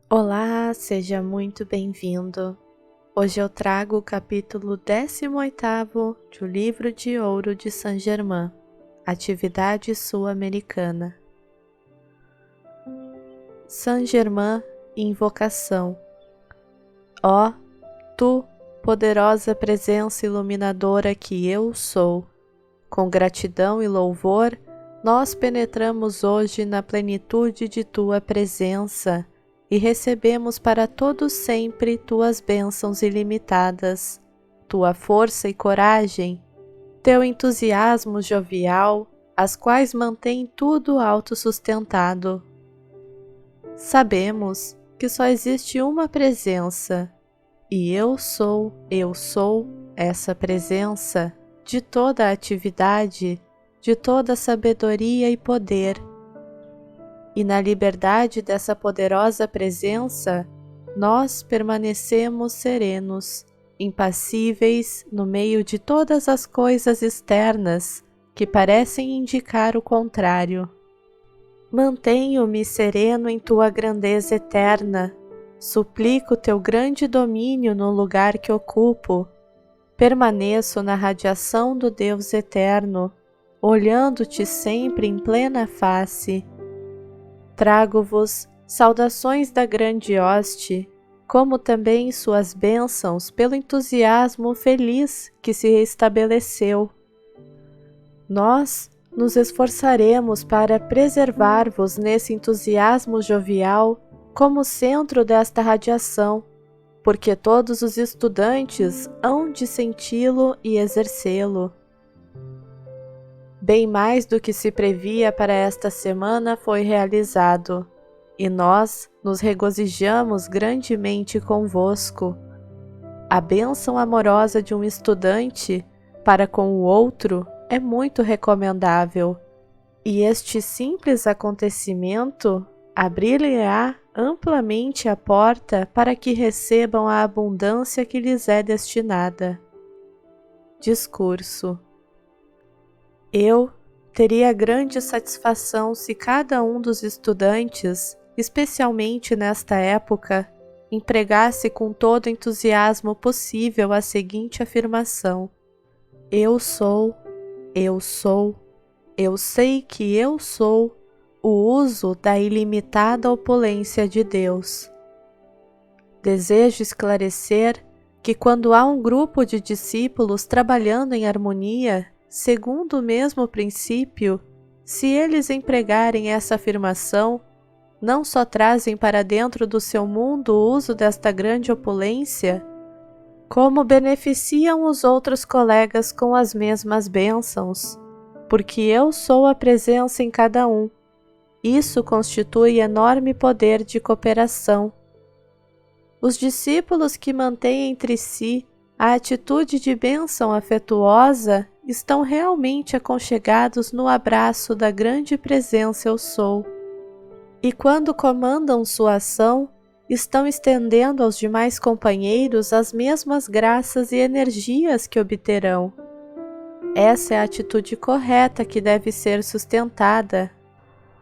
Olá, seja muito bem-vindo. Hoje eu trago o capítulo 18º do Livro de Ouro de Saint-Germain, Atividade Sul-Americana. Saint-Germain, Invocação. Ó, tu, poderosa presença iluminadora que eu sou, com gratidão e louvor, nós penetramos hoje na plenitude de tua presença e recebemos para todo sempre tuas bênçãos ilimitadas, tua força e coragem, teu entusiasmo jovial, as quais mantém tudo autossustentado. Sabemos que só existe uma presença, e eu sou essa presença de toda a atividade, de toda a sabedoria e poder. E na liberdade dessa poderosa presença, nós permanecemos serenos, impassíveis no meio de todas as coisas externas que parecem indicar o contrário. Mantenho-me sereno em tua grandeza eterna, suplico teu grande domínio no lugar que ocupo, permaneço na radiação do Deus eterno, olhando-te sempre em plena face. Trago-vos saudações da grande hoste, como também suas bênçãos pelo entusiasmo feliz que se estabeleceu. Nós nos esforçaremos para preservar-vos nesse entusiasmo jovial como centro desta radiação, porque todos os estudantes hão de senti-lo e exercê-lo. Bem mais do que se previa para esta semana foi realizado, e nós nos regozijamos grandemente convosco. A bênção amorosa de um estudante para com o outro é muito recomendável, e este simples acontecimento abrir-lhe-á amplamente a porta para que recebam a abundância que lhes é destinada. Discurso. Eu teria grande satisfação se cada um dos estudantes, especialmente nesta época, empregasse com todo o entusiasmo possível a seguinte afirmação: eu sou, eu sei que eu sou o uso da ilimitada opulência de Deus. Desejo esclarecer que quando há um grupo de discípulos trabalhando em harmonia, segundo o mesmo princípio, se eles empregarem essa afirmação, não só trazem para dentro do seu mundo o uso desta grande opulência, como beneficiam os outros colegas com as mesmas bênçãos, porque eu sou a presença em cada um. Isso constitui enorme poder de cooperação. Os discípulos que mantêm entre si a atitude de bênção afetuosa estão realmente aconchegados no abraço da grande presença eu sou. E quando comandam sua ação, estão estendendo aos demais companheiros as mesmas graças e energias que obterão. Essa é a atitude correta que deve ser sustentada,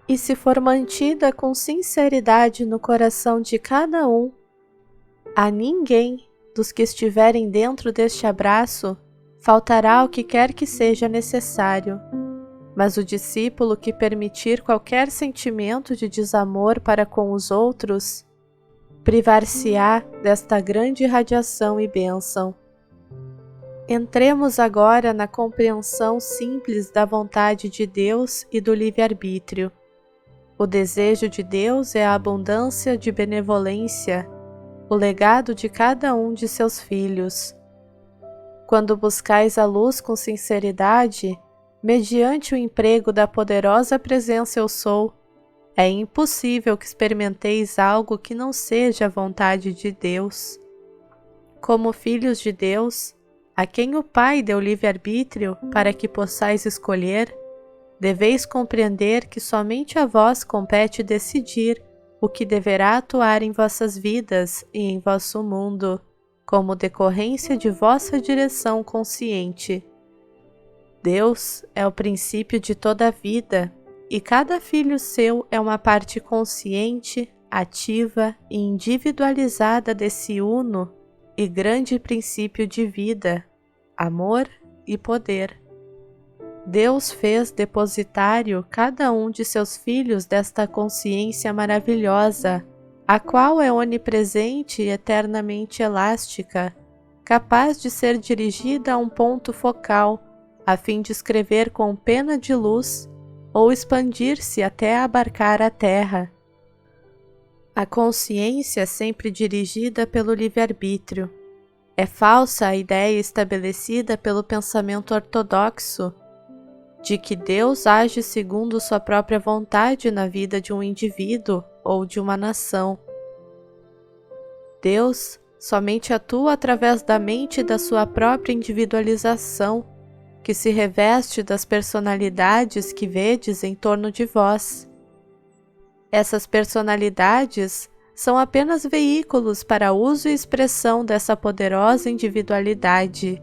e se for mantida com sinceridade no coração de cada um, a ninguém dos que estiverem dentro deste abraço faltará o que quer que seja necessário, mas o discípulo que permitir qualquer sentimento de desamor para com os outros, privar-se-á desta grande radiação e bênção. Entremos agora na compreensão simples da vontade de Deus e do livre-arbítrio. O desejo de Deus é a abundância de benevolência, o legado de cada um de seus filhos. Quando buscais a luz com sinceridade, mediante o emprego da poderosa presença eu sou, é impossível que experimenteis algo que não seja a vontade de Deus. Como filhos de Deus, a quem o Pai deu livre-arbítrio para que possais escolher, deveis compreender que somente a vós compete decidir o que deverá atuar em vossas vidas e em vosso mundo, como decorrência de vossa direção consciente. Deus é o princípio de toda a vida, e cada filho seu é uma parte consciente, ativa e individualizada desse uno e grande princípio de vida, amor e poder. Deus fez depositário cada um de seus filhos desta consciência maravilhosa, a qual é onipresente e eternamente elástica, capaz de ser dirigida a um ponto focal, a fim de escrever com pena de luz ou expandir-se até abarcar a terra. A consciência sempre dirigida pelo livre-arbítrio. É falsa a ideia estabelecida pelo pensamento ortodoxo de que Deus age segundo sua própria vontade na vida de um indivíduo ou de uma nação. Deus somente atua através da mente e da sua própria individualização, que se reveste das personalidades que vedes em torno de vós. Essas personalidades são apenas veículos para uso e expressão dessa poderosa individualidade,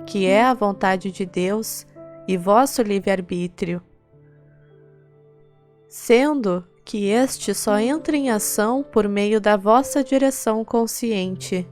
que é a vontade de Deus e vosso livre-arbítrio. Sendo que este só entra em ação por meio da vossa direção consciente.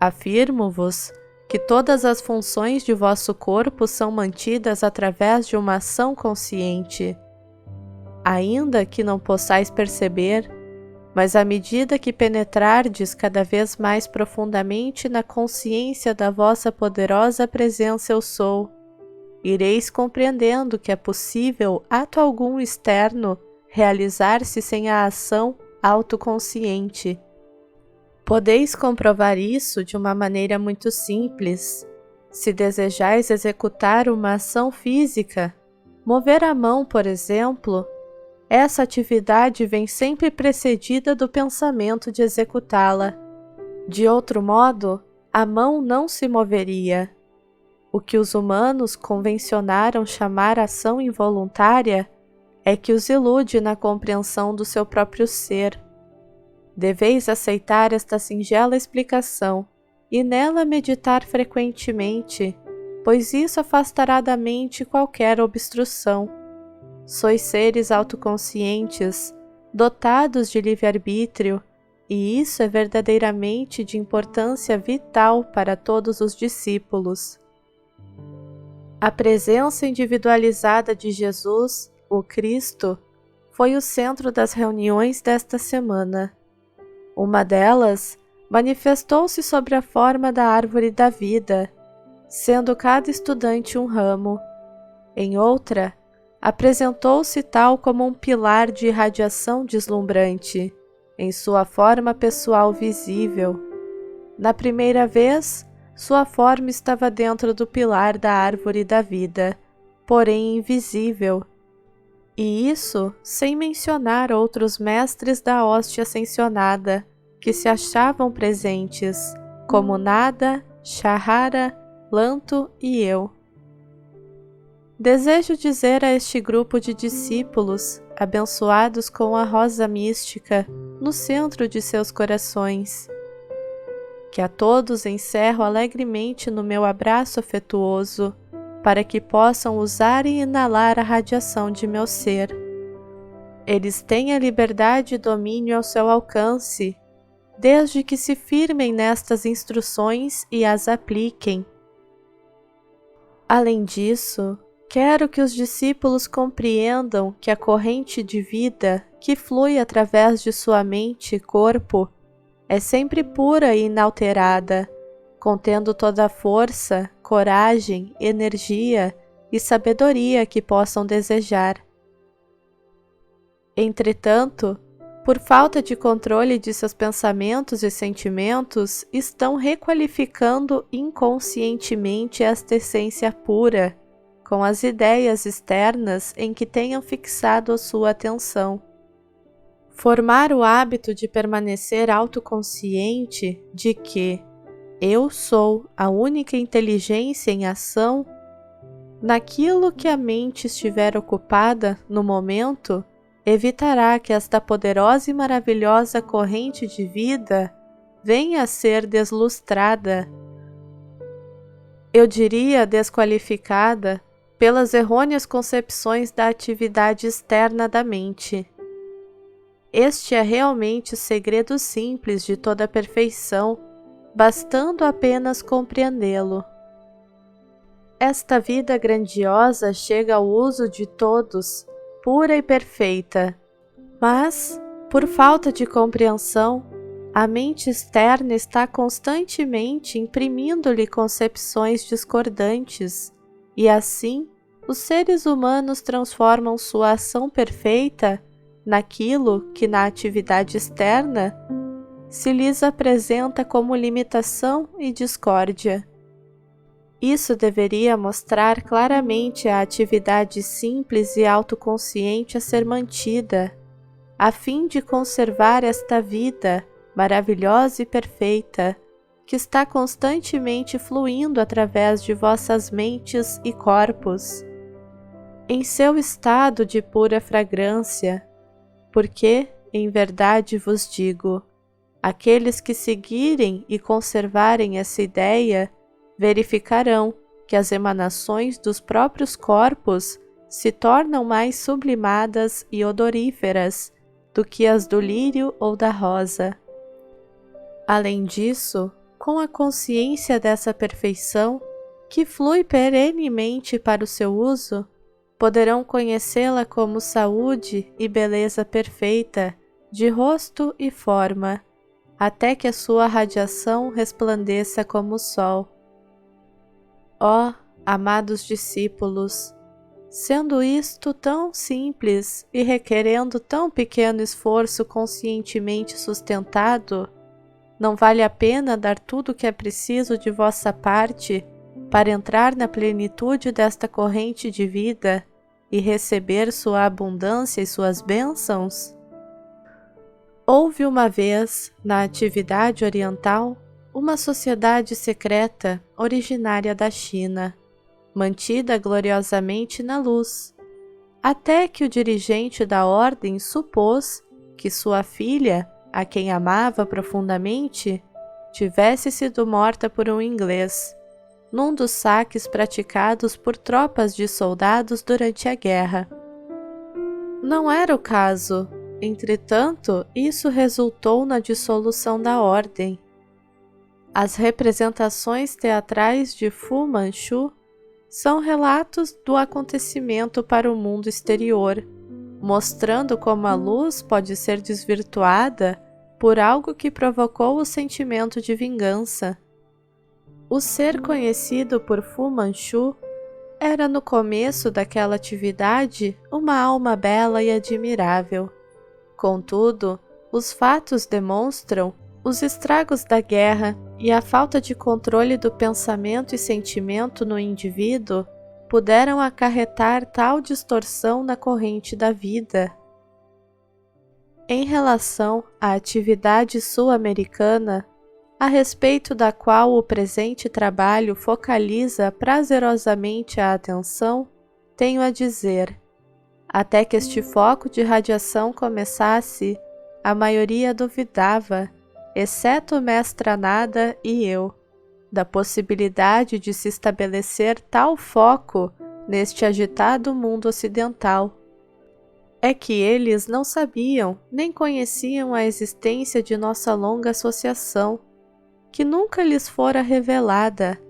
Afirmo-vos que todas as funções de vosso corpo são mantidas através de uma ação consciente, ainda que não possais perceber, mas à medida que penetrardes cada vez mais profundamente na consciência da vossa poderosa presença eu sou, ireis compreendendo que é possível ato algum externo realizar-se sem a ação autoconsciente. Podeis comprovar isso de uma maneira muito simples. Se desejais executar uma ação física, mover a mão, por exemplo, essa atividade vem sempre precedida do pensamento de executá-la. De outro modo, a mão não se moveria. O que os humanos convencionaram chamar ação involuntária é que os ilude na compreensão do seu próprio ser. Deveis aceitar esta singela explicação e nela meditar frequentemente, pois isso afastará da mente qualquer obstrução. Sois seres autoconscientes, dotados de livre-arbítrio, e isso é verdadeiramente de importância vital para todos os discípulos. A presença individualizada de Jesus, o Cristo, foi o centro das reuniões desta semana. Uma delas manifestou-se sob a forma da árvore da vida, sendo cada estudante um ramo. Em outra, apresentou-se tal como um pilar de irradiação deslumbrante, em sua forma pessoal visível. Na primeira vez, sua forma estava dentro do pilar da árvore da vida, porém invisível. E isso sem mencionar outros mestres da hóstia ascensionada, que se achavam presentes, como Nada, Shahara, Lanto e eu. Desejo dizer a este grupo de discípulos, abençoados com a rosa mística no centro de seus corações, que a todos encerro alegremente no meu abraço afetuoso, para que possam usar e inalar a radiação de meu ser. Eles têm a liberdade e domínio ao seu alcance, desde que se firmem nestas instruções e as apliquem. Além disso, quero que os discípulos compreendam que a corrente de vida que flui através de sua mente e corpo é sempre pura e inalterada, contendo toda a força, coragem, energia e sabedoria que possam desejar. Entretanto, por falta de controle de seus pensamentos e sentimentos, estão requalificando inconscientemente esta essência pura, com as ideias externas em que tenham fixado a sua atenção. Formar o hábito de permanecer autoconsciente de que eu sou a única inteligência em ação, naquilo que a mente estiver ocupada no momento, evitará que esta poderosa e maravilhosa corrente de vida venha a ser deslustrada. Eu diria desqualificada pelas errôneas concepções da atividade externa da mente. Este é realmente o segredo simples de toda a perfeição, bastando apenas compreendê-lo. Esta vida grandiosa chega ao uso de todos, pura e perfeita, mas, por falta de compreensão, a mente externa está constantemente imprimindo-lhe concepções discordantes, e assim, os seres humanos transformam sua ação perfeita naquilo que na atividade externa se lhes apresenta como limitação e discórdia. Isso deveria mostrar claramente a atividade simples e autoconsciente a ser mantida, a fim de conservar esta vida maravilhosa e perfeita, que está constantemente fluindo através de vossas mentes e corpos, em seu estado de pura fragrância, porque, em verdade vos digo, aqueles que seguirem e conservarem essa ideia verificarão que as emanações dos próprios corpos se tornam mais sublimadas e odoríferas do que as do lírio ou da rosa. Além disso, com a consciência dessa perfeição, que flui perenemente para o seu uso, poderão conhecê-la como saúde e beleza perfeita, de rosto e forma, até que a sua radiação resplandeça como o sol. Ó, amados discípulos, sendo isto tão simples e requerendo tão pequeno esforço conscientemente sustentado, não vale a pena dar tudo o que é preciso de vossa parte para entrar na plenitude desta corrente de vida e receber sua abundância e suas bênçãos? Houve uma vez, na atividade oriental, uma sociedade secreta originária da China, mantida gloriosamente na luz, até que o dirigente da ordem supôs que sua filha, a quem amava profundamente, tivesse sido morta por um inglês, num dos saques praticados por tropas de soldados durante a guerra. Não era o caso, entretanto, isso resultou na dissolução da ordem. As representações teatrais de Fu Manchu são relatos do acontecimento para o mundo exterior, mostrando como a luz pode ser desvirtuada por algo que provocou o sentimento de vingança. O ser conhecido por Fu Manchu era no começo daquela atividade uma alma bela e admirável. Contudo, os fatos demonstram os estragos da guerra e a falta de controle do pensamento e sentimento no indivíduo puderam acarretar tal distorção na corrente da vida. Em relação à atividade sul-americana, a respeito da qual o presente trabalho focaliza prazerosamente a atenção, tenho a dizer: até que este foco de radiação começasse, a maioria duvidava, exceto o mestre Nada e eu, da possibilidade de se estabelecer tal foco neste agitado mundo ocidental. É que eles não sabiam nem conheciam a existência de nossa longa associação, que nunca lhes fora revelada.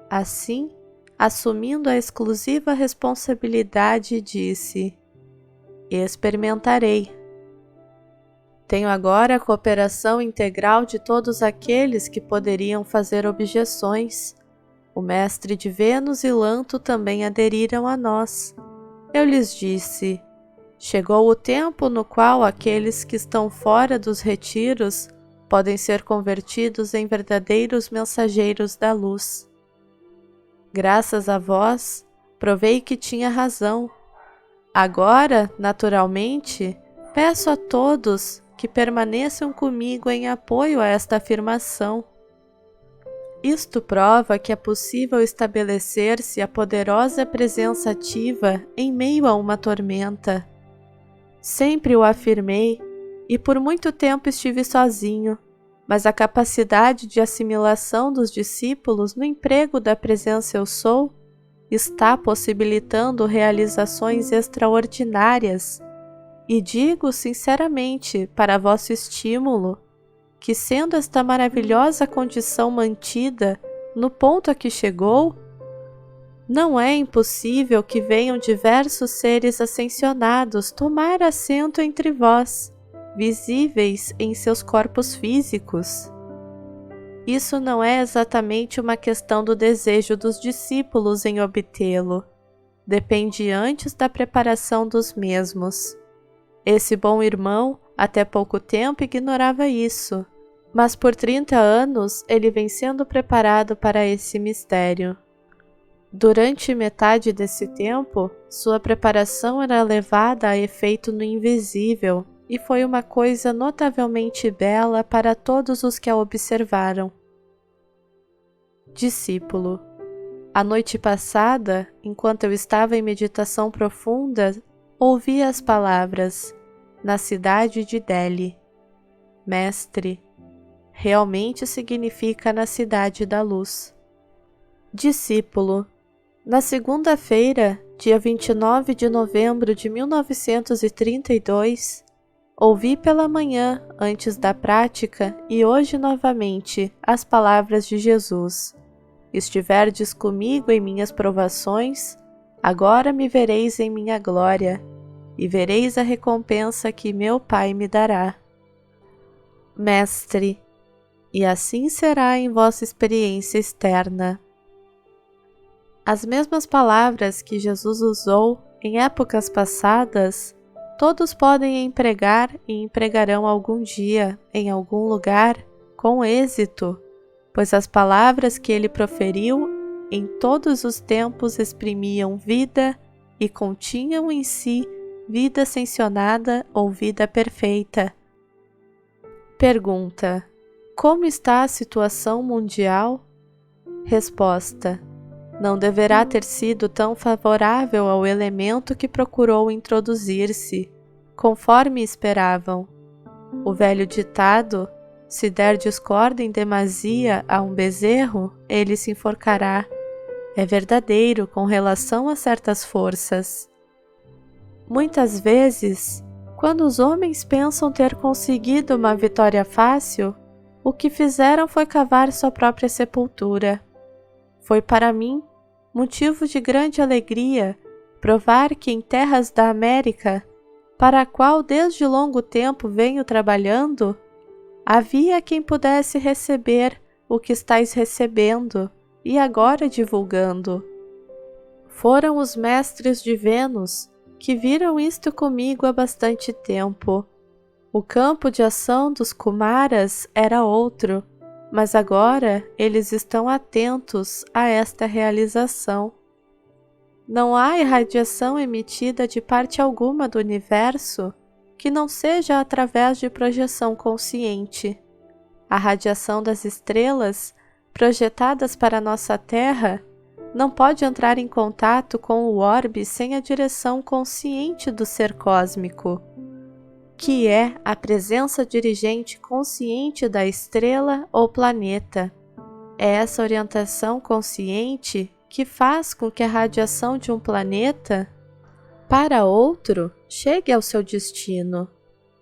Assim, assumindo a exclusiva responsabilidade, disse: experimentarei. Tenho agora a cooperação integral de todos aqueles que poderiam fazer objeções. O mestre de Vênus e Lanto também aderiram a nós. Eu lhes disse: chegou o tempo no qual aqueles que estão fora dos retiros podem ser convertidos em verdadeiros mensageiros da luz. Graças a vós, provei que tinha razão. Agora, naturalmente, peço a todos que permaneçam comigo em apoio a esta afirmação. Isto prova que é possível estabelecer-se a poderosa presença ativa em meio a uma tormenta. Sempre o afirmei, e por muito tempo estive sozinho, mas a capacidade de assimilação dos discípulos no emprego da presença Eu Sou está possibilitando realizações extraordinárias, E digo sinceramente, para vosso estímulo, que sendo esta maravilhosa condição mantida no ponto a que chegou, não é impossível que venham diversos seres ascensionados tomar assento entre vós, visíveis em seus corpos físicos. Isso não é exatamente uma questão do desejo dos discípulos em obtê-lo. Depende antes da preparação dos mesmos. Esse bom irmão, até pouco tempo, ignorava isso, mas por 30 anos ele vem sendo preparado para esse mistério. Durante metade desse tempo, sua preparação era levada a efeito no invisível e foi uma coisa notavelmente bela para todos os que a observaram. Discípulo: a noite passada, enquanto eu estava em meditação profunda, ouvi as palavras, na cidade de Delhi. Mestre, realmente significa na cidade da luz. Discípulo: na segunda-feira, dia 29 de novembro de 1932, ouvi pela manhã, antes da prática, e hoje novamente, as palavras de Jesus. Estiverdes comigo em minhas provações, agora me vereis em minha glória, e vereis a recompensa que meu Pai me dará. Mestre, e assim será em vossa experiência externa. As mesmas palavras que Jesus usou em épocas passadas, todos podem empregar e empregarão algum dia, em algum lugar, com êxito, pois as palavras que ele proferiu em todos os tempos exprimiam vida e continham em si vida ascensionada ou vida perfeita. Pergunta: como está a situação mundial? Resposta: não deverá ter sido tão favorável ao elemento que procurou introduzir-se, conforme esperavam. O velho ditado: se der discórdia em demasia a um bezerro, ele se enforcará, é verdadeiro com relação a certas forças. Muitas vezes, quando os homens pensam ter conseguido uma vitória fácil, o que fizeram foi cavar sua própria sepultura. Foi para mim motivo de grande alegria provar que em terras da América, para a qual desde longo tempo venho trabalhando, havia quem pudesse receber o que estáis recebendo e agora divulgando. Foram os mestres de Vênus que viram isto comigo há bastante tempo. O campo de ação dos Kumaras era outro, mas agora eles estão atentos a esta realização. Não há irradiação emitida de parte alguma do universo que não seja através de projeção consciente. A radiação das estrelas, projetadas para nossa Terra, não pode entrar em contato com o orbe sem a direção consciente do ser cósmico, que é a presença dirigente consciente da estrela ou planeta. É essa orientação consciente que faz com que a radiação de um planeta para outro chegue ao seu destino,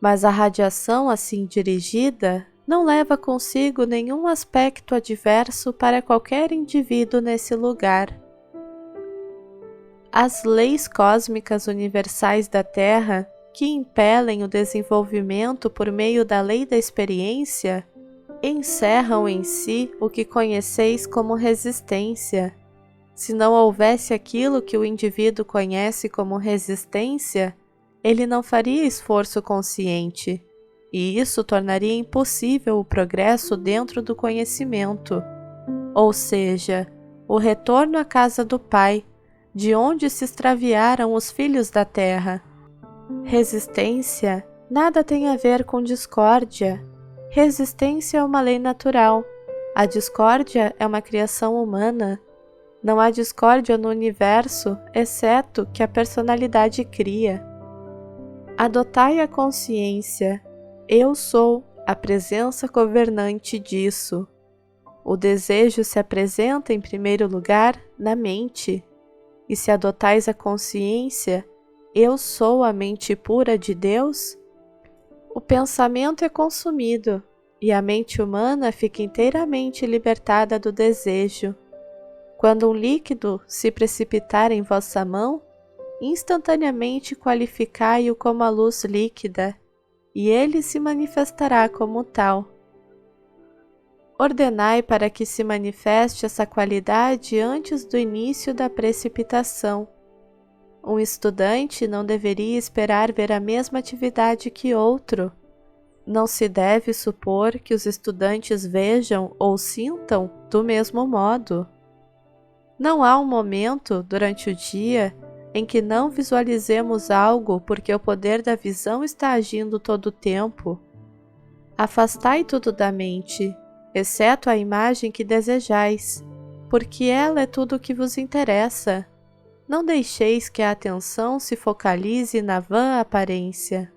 mas a radiação assim dirigida não leva consigo nenhum aspecto adverso para qualquer indivíduo nesse lugar. As leis cósmicas universais da Terra, que impelem o desenvolvimento por meio da lei da experiência, encerram em si o que conheceis como resistência. Se não houvesse aquilo que o indivíduo conhece como resistência, ele não faria esforço consciente, e isso tornaria impossível o progresso dentro do conhecimento, ou seja, o retorno à casa do Pai, de onde se extraviaram os filhos da Terra. Resistência nada tem a ver com discórdia. Resistência é uma lei natural. A discórdia é uma criação humana. Não há discórdia no universo, exceto que a personalidade cria. Adotai a consciência. Eu sou a presença governante disso. O desejo se apresenta em primeiro lugar na mente, e se adotais a consciência, eu sou a mente pura de Deus? O pensamento é consumido e a mente humana fica inteiramente libertada do desejo. Quando um líquido se precipitar em vossa mão, instantaneamente qualificai-o como a luz líquida, e ele se manifestará como tal. Ordenai para que se manifeste essa qualidade antes do início da precipitação. Um estudante não deveria esperar ver a mesma atividade que outro. Não se deve supor que os estudantes vejam ou sintam do mesmo modo. Não há um momento durante o dia em que não visualizemos algo porque o poder da visão está agindo todo o tempo. Afastai tudo da mente, exceto a imagem que desejais, porque ela é tudo o que vos interessa. Não deixeis que a atenção se focalize na vã aparência.